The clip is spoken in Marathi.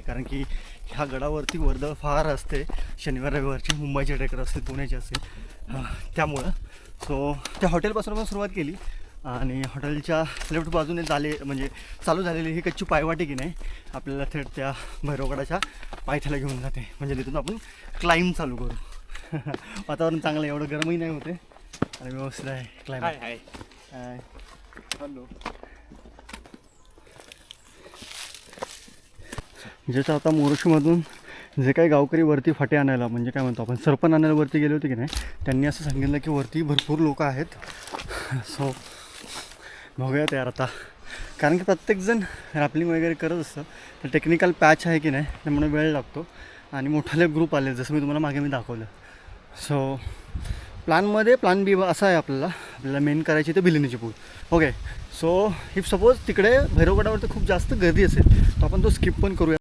कारण की ह्या गडावरती वर्दळ फार असते. शनिवार रविवारची मुंबईचे ट्रेकर असतील, पुण्याचे असतील, त्यामुळं सो त्या हॉटेलपासून आपण सुरुवात केली आणि हॉटेलच्या लेफ्ट बाजूने म्हणजे चालू झालेली ही कच्ची पायवाटी की नाही आपल्याला थेट त्या भैरवगडाच्या पायथ्याला घेऊन जाते. म्हणजे तिथून आपण क्लाइंब चालू करू. वातावरण चांगलं आहे, एवढं गरमही नाही होते आणि व्यवस्थित आहे क्लाइंब. Hi hello. ज्याचं आता मोर्शीमधून जे काही गावकरी वरती फाटे आणायला म्हणजे काय म्हणतो आपण सरपण आणायला वरती गेले होते की नाही, त्यांनी असं सांगितलं की वरती भरपूर लोक आहेत. सो बघूयात यार आता, कारण की प्रत्येकजण रॅपलिंग वगैरे करत असतं. तर टेक्निकल पॅच आहे की नाही त्यामुळे वेळ लागतो आणि मोठाले ग्रुप आले जसं मी तुम्हाला मागे दाखवलं. सो प्लॅन बी असा आहे आपल्याला मेन करायची ते भिलिनीची पूल. ओके, सो इफ सपोज तिकडे भैरवगडावरती खूप जास्त गर्दी असेल तर आपण तो स्किप पण करूया.